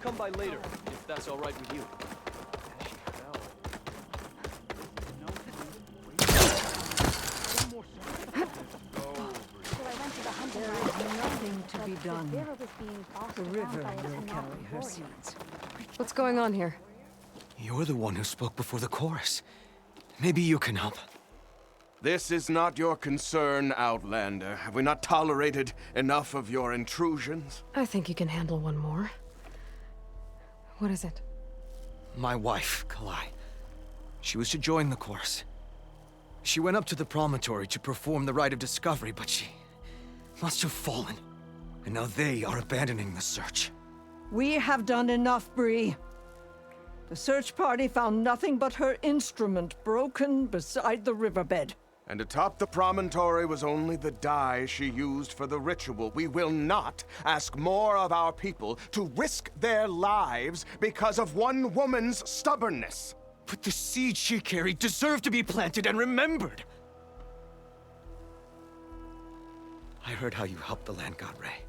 come by later, if that's all right with you. Nothing to be done. The river will carry her seeds. What's going on here? You're the one who spoke before the chorus. Maybe you can help. This is not your concern, Outlander. Have we not tolerated enough of your intrusions? I think you can handle one more. What is it? My wife, Kalai. She was to join the chorus. She went up to the Promontory to perform the rite of discovery, but she must have fallen. And now they are abandoning the search. We have done enough, Bree. The search party found nothing but her instrument broken beside the riverbed. And atop the promontory was only the dye she used for the ritual. We will not ask more of our people to risk their lives because of one woman's stubbornness. But the seed she carried deserved to be planted and remembered. I heard how you helped the land god Ray.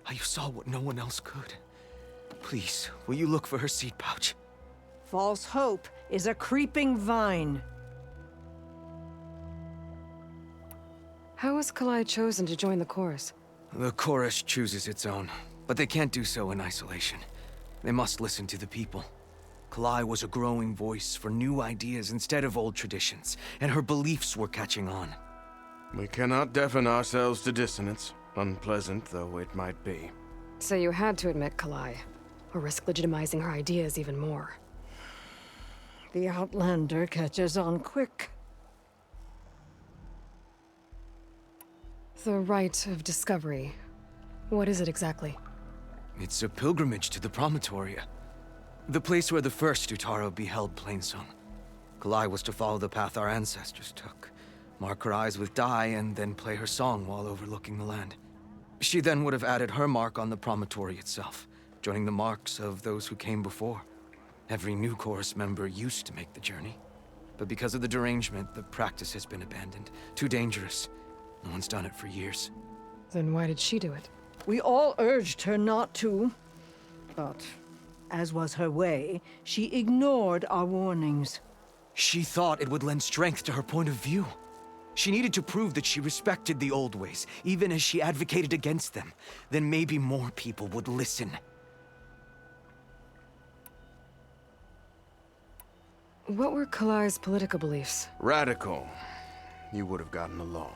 How you saw what no one else could. Please, will you look for her seed pouch? False hope is a creeping vine. How was Kalai chosen to join the chorus? The chorus chooses its own, but they can't do so in isolation. They must listen to the people. Kalai was a growing voice for new ideas instead of old traditions, and her beliefs were catching on. We cannot deafen ourselves to dissonance, unpleasant though it might be. So you had to admit Kalai, or risk legitimizing her ideas even more. The Outlander catches on quick. The rite of discovery. What is it exactly? It's a pilgrimage to the Promontory. The place where the first Utaro beheld Plainsong. Kalai was to follow the path our ancestors took. Mark her eyes with dye and then play her song while overlooking the land. She then would have added her mark on the promontory itself, joining the marks of those who came before. Every new chorus member used to make the journey. But because of the derangement, the practice has been abandoned. Too dangerous. No one's done it for years. Then why did she do it? We all urged her not to, but as was her way, she ignored our warnings. She thought it would lend strength to her point of view. She needed to prove that she respected the old ways, even as she advocated against them. Then maybe more people would listen. What were Kalai's political beliefs? Radical. You would have gotten along.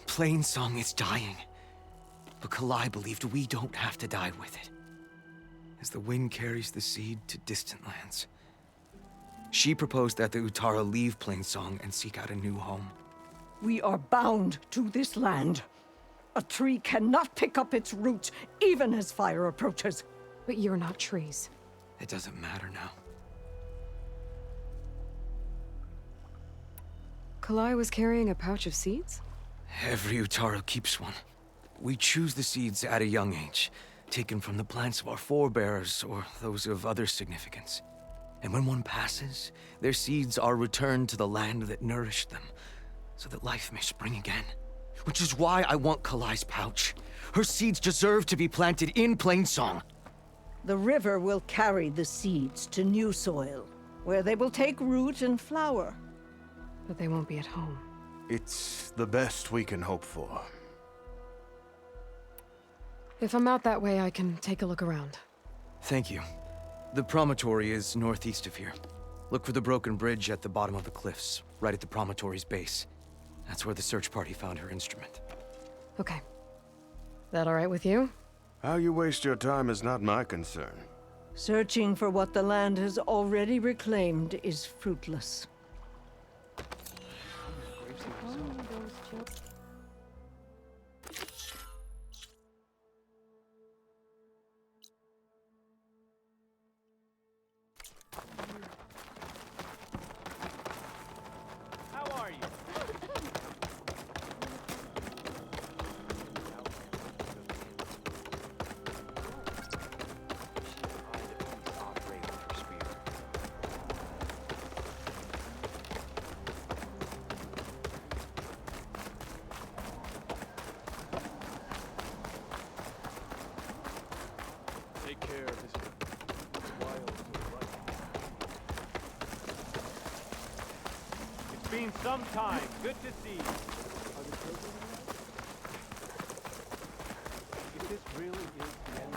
Plainsong is dying. But Kalai believed we don't have to die with it. As the wind carries the seed to distant lands. She proposed that the Utara leave Plainsong and seek out a new home. We are bound to this land. A tree cannot pick up its roots, even as fire approaches. But you're not trees. It doesn't matter now. Kalai was carrying a pouch of seeds? Every Utaro keeps one. We choose the seeds at a young age, taken from the plants of our forebears or those of other significance. And when one passes, their seeds are returned to the land that nourished them, so that life may spring again. Which is why I want Kalai's pouch. Her seeds deserve to be planted in Plainsong. The river will carry the seeds to new soil, where they will take root and flower. But they won't be at home. It's the best we can hope for. If I'm out that way, I can take a look around. Thank you. The promontory is northeast of here. Look for the broken bridge at the bottom of the cliffs, right at the promontory's base. That's where the search party found her instrument. Okay. That all right with you? How you waste your time is not my concern. Searching for what the land has already reclaimed is fruitless. been some time. Good to see you. If this really is the end.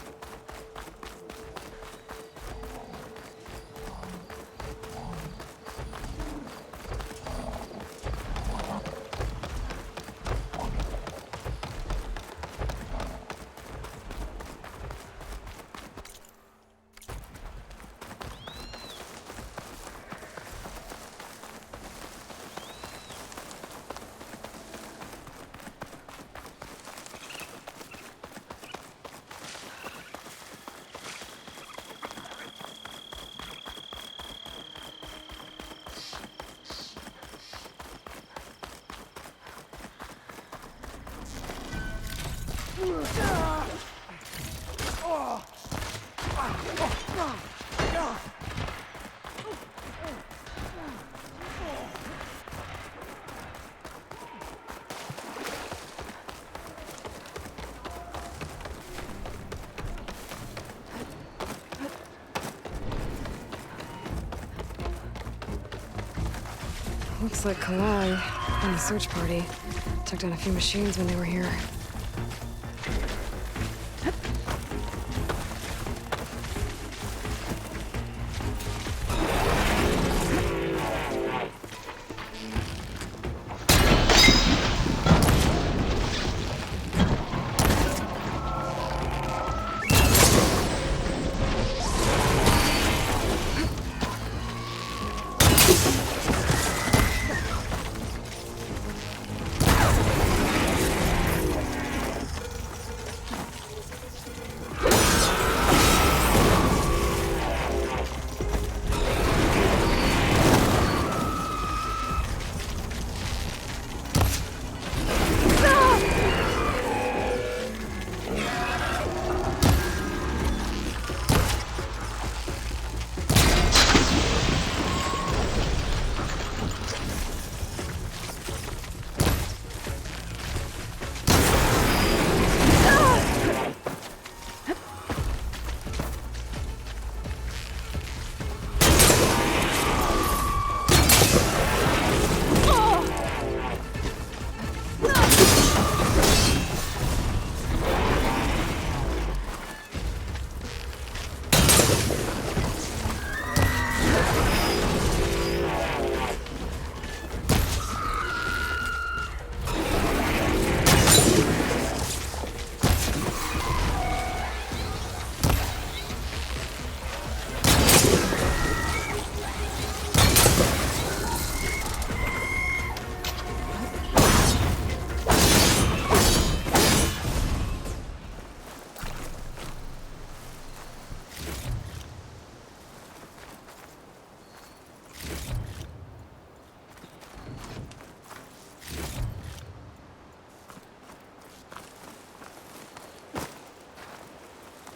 Looks like Aloy and the search party took down a few machines when they were here.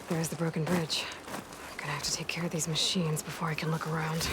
There's the broken bridge. I'm gonna have to take care of these machines before I can look around.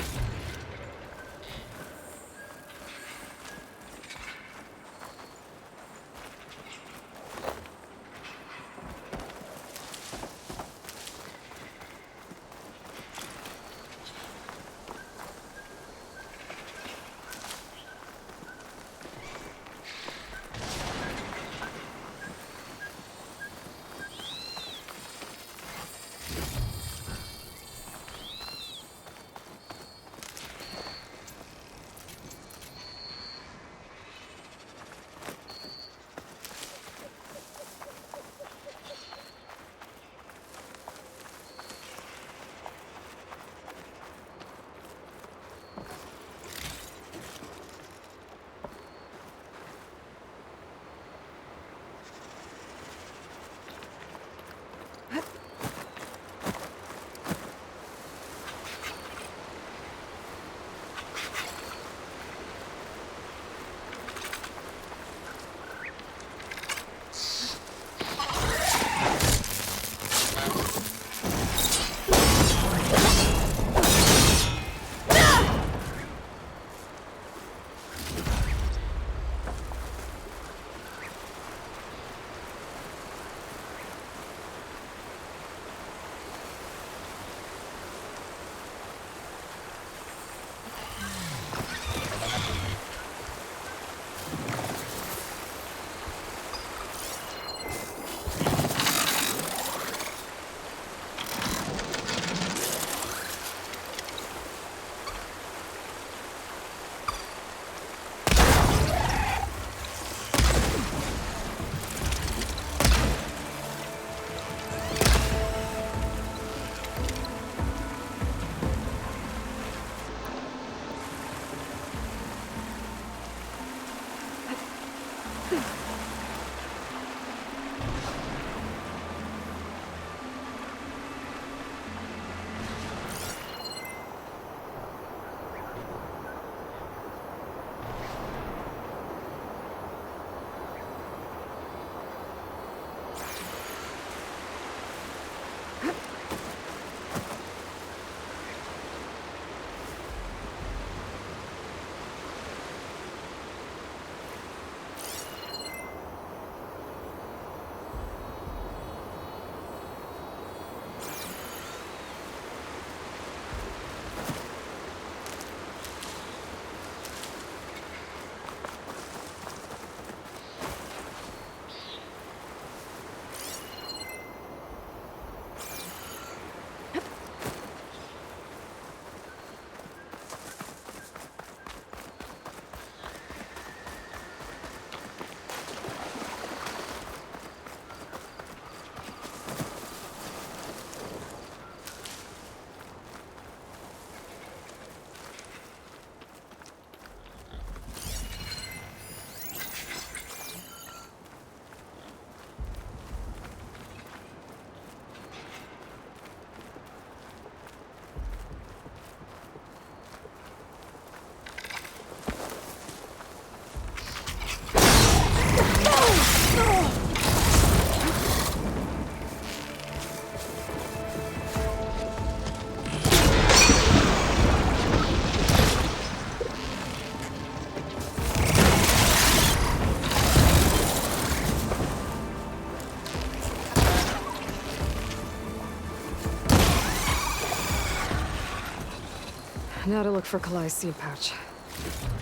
Now to look for Kalai's seed pouch.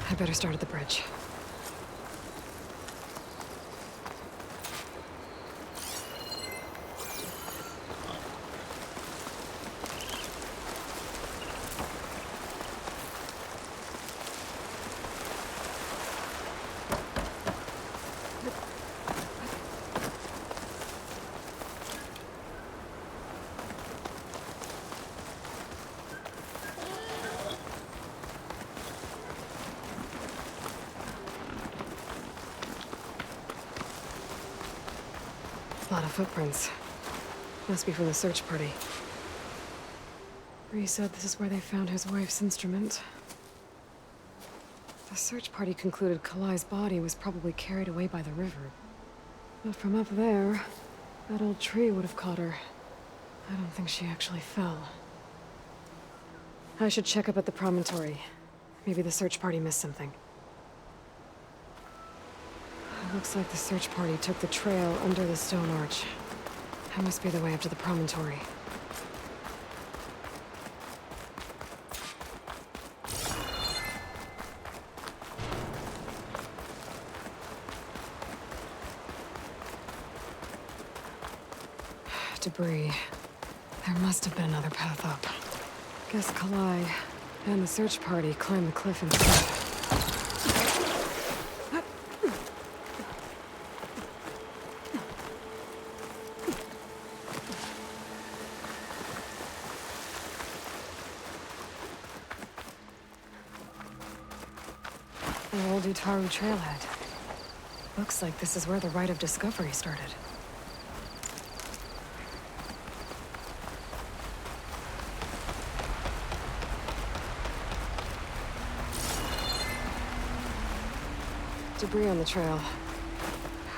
I better start at the bridge. A lot of footprints. Must be from the search party. Bree said this is where they found his wife's instrument. The search party concluded Kalai's body was probably carried away by the river. But from up there, that old tree would have caught her. I don't think she actually fell. I should check up at the Promontory. Maybe the search party missed something. Looks like the search party took the trail under the stone arch. That must be the way up to the Promontory. Debris. There must have been another path up. Guess Kalai and the search party climbed the cliff instead. The old Utaru trailhead. Looks like this is where the Rite of Discovery started. Debris on the trail.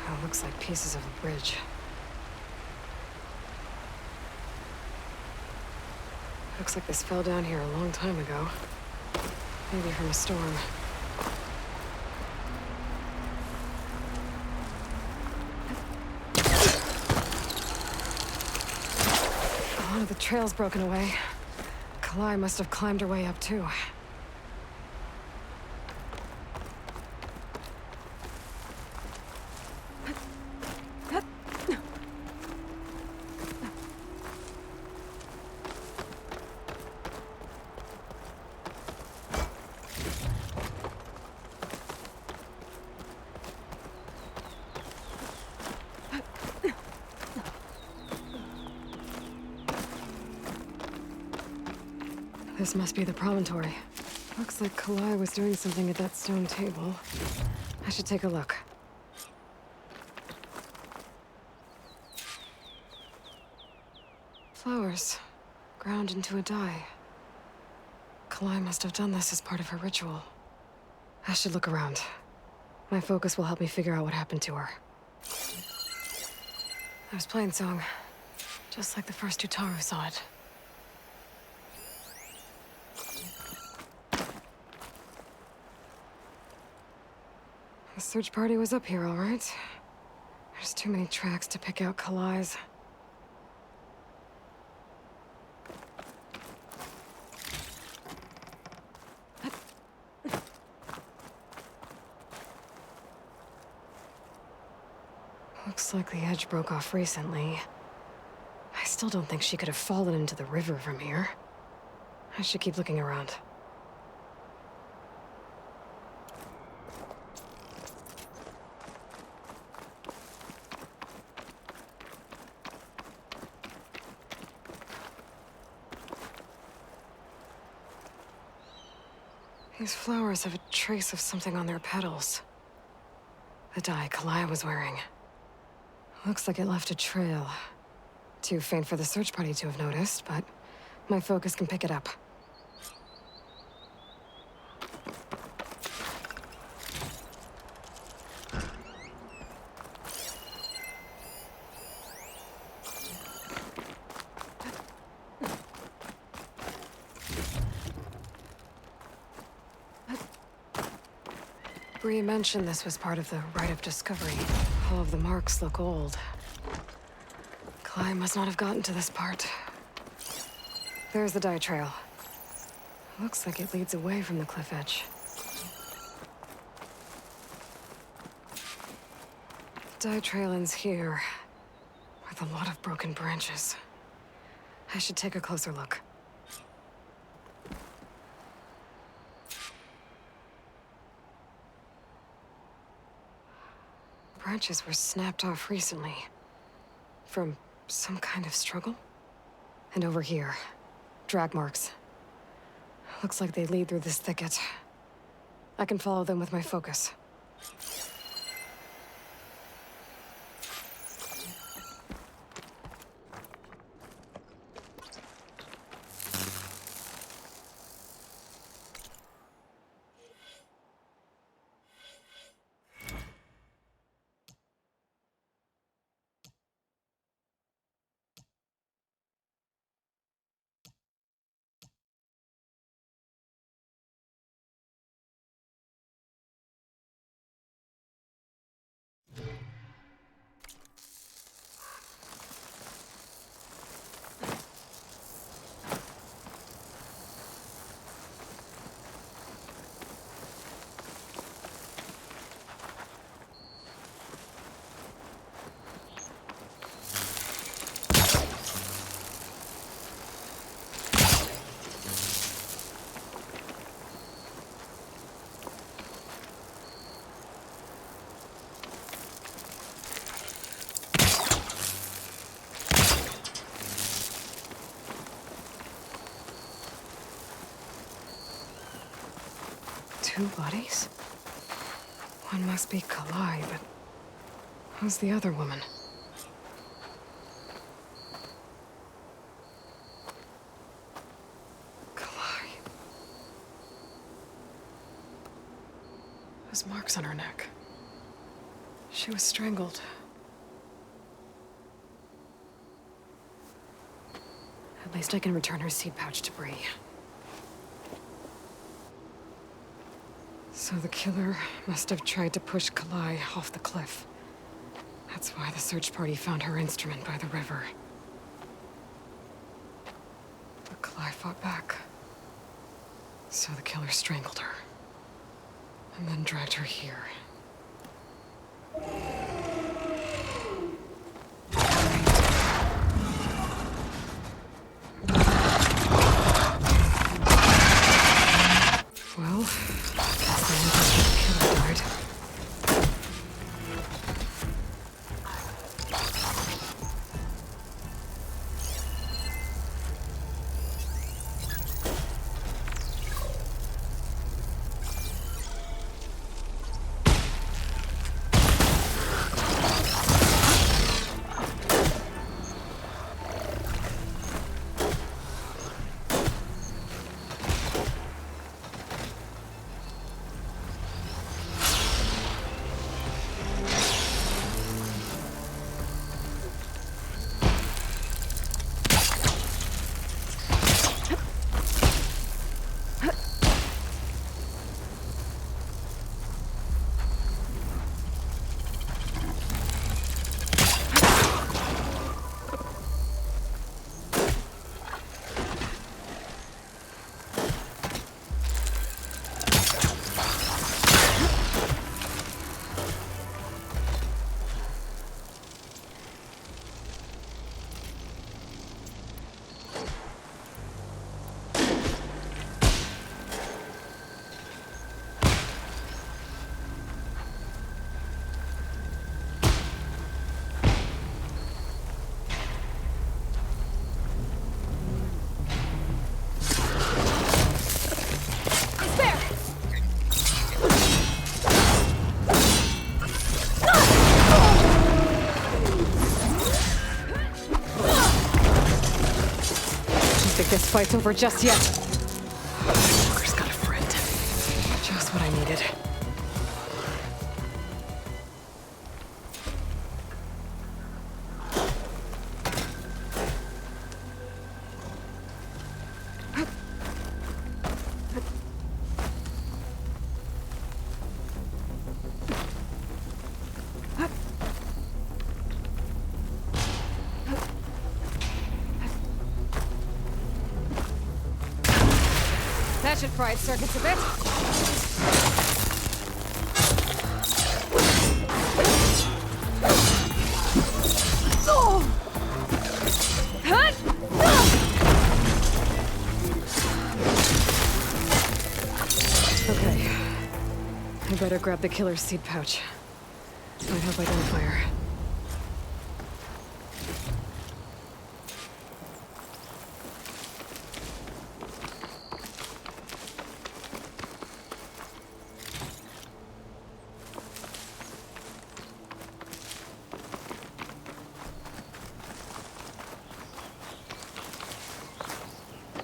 Oh, looks like pieces of a bridge. Looks like this fell down here a long time ago. Maybe from a storm. One of the trail's broken away. Kalai must have climbed her way up too. This must be the Promontory. Looks like Kalai was doing something at that stone table. I should take a look. Flowers. Ground into a dye. Kalai must have done this as part of her ritual. I should look around. My focus will help me figure out what happened to her. There's Plainsong. Just like the first Utaru saw it. The search party was up here, all right. There's too many tracks to pick out Kalai's. Looks like the edge broke off recently. I still don't think she could have fallen into the river from here. I should keep looking around. These flowers have a trace of something on their petals. The dye Kalai was wearing. Looks like it left a trail. Too faint for the search party to have noticed, but my focus can pick it up. Bree mentioned this was part of the Rite of Discovery. All of the marks look old. Kalai must not have gotten to this part. There's the dye trail. Looks like it leads away from the cliff edge. Dye trail ends here, with a lot of broken branches. I should take a closer look. Branches were snapped off recently. From some kind of struggle? And over here, drag marks. Looks like they lead through this thicket. I can follow them with my focus. Two bodies? One must be Aloy, but who's the other woman? Aloy. Those marks on her neck. She was strangled. At least I can return her seed pouch to Bree. So the killer must have tried to push Aloy off the cliff. That's why the search party found her instrument by the river. But Aloy fought back. So the killer strangled her. And then dragged her here. Well, that's the end of the killer died. This fight's over just yet. Walker's got a friend. Just what I needed. That should fry its circuits a bit. Okay. I better grab the killer's seed pouch. Might help identify her.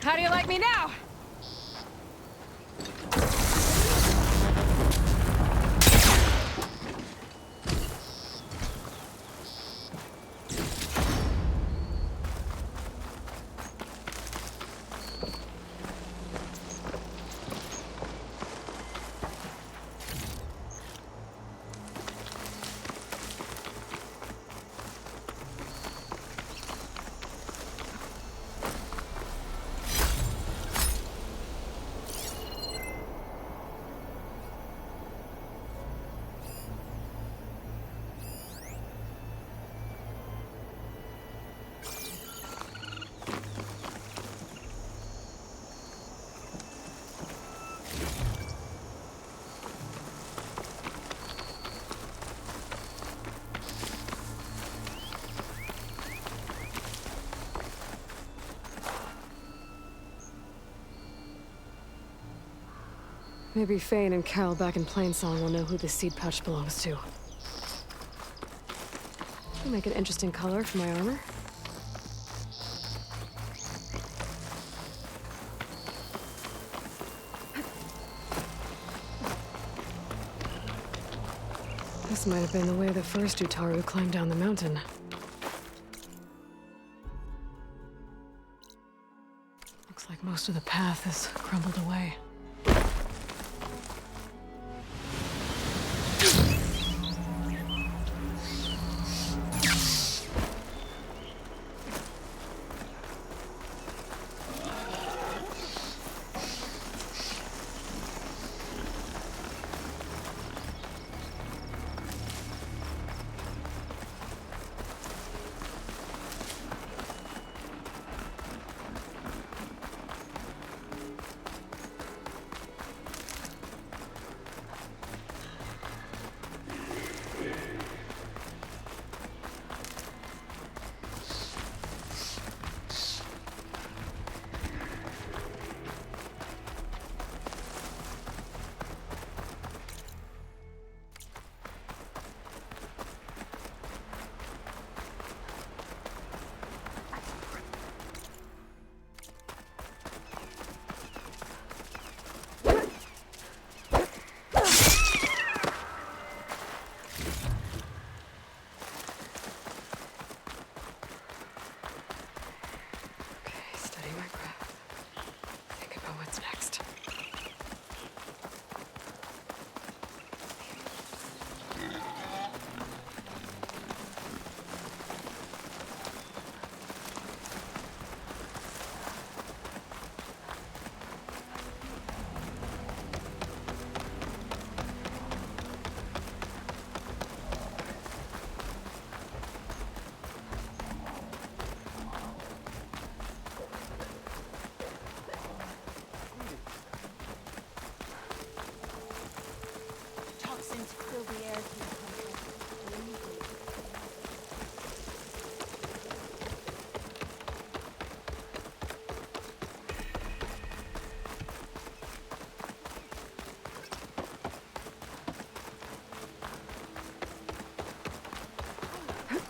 How do you like me now? Maybe Fane and Cal back in Plainsong will know who the seed pouch belongs to. It'll make an interesting color for my armor. This might have been the way the first Utaru climbed down the mountain. Looks like most of the path has crumbled away.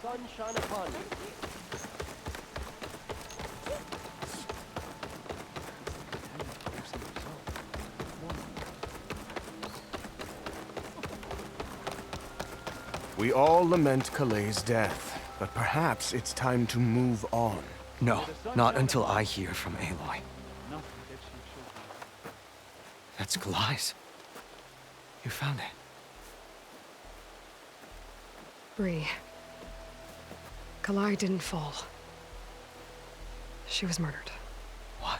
Sun shine upon you. We all lament Kalei's death, but perhaps it's time to move on. No, not until I hear from Aloy. That's Kalai's. You found it. Bree. Kalai didn't fall. She was murdered. What?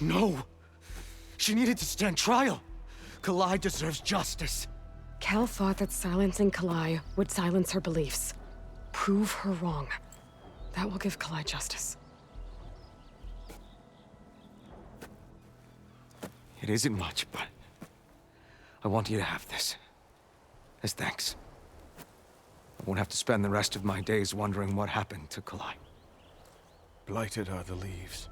No! She needed to stand trial! Kalai deserves justice. Kel thought that silencing Kalai would silence her beliefs. Prove her wrong. That will give Kalai justice. It isn't much, but I want you to have this. As thanks. I won't have to spend the rest of my days wondering what happened to Kalai. Blighted are the leaves.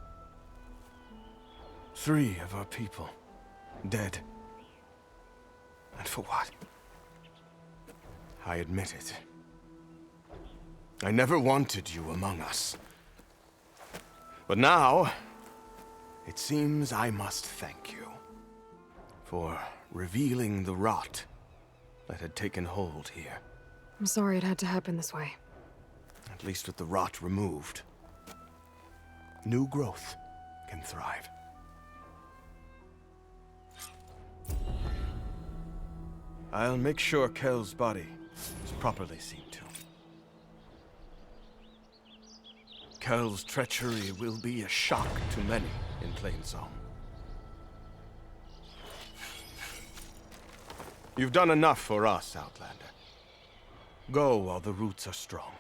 3 of our people, dead. And for what? I admit it. I never wanted you among us. But now, it seems I must thank you for revealing the rot that had taken hold here. I'm sorry it had to happen this way. At least with the rot removed, new growth can thrive. I'll make sure Kel's body is properly seen to. Kel's treachery will be a shock to many in Plainsong. You've done enough for us, Outlander. Go while the roots are strong.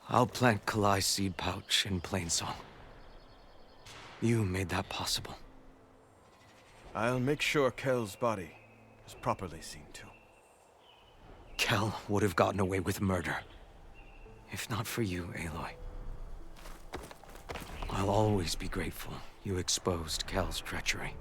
I'll plant Kalai's seed pouch in Plainsong. You made that possible. I'll make sure Kel's body is properly seen to. Kel would have gotten away with murder. If not for you, Aloy. I'll always be grateful you exposed Kel's treachery.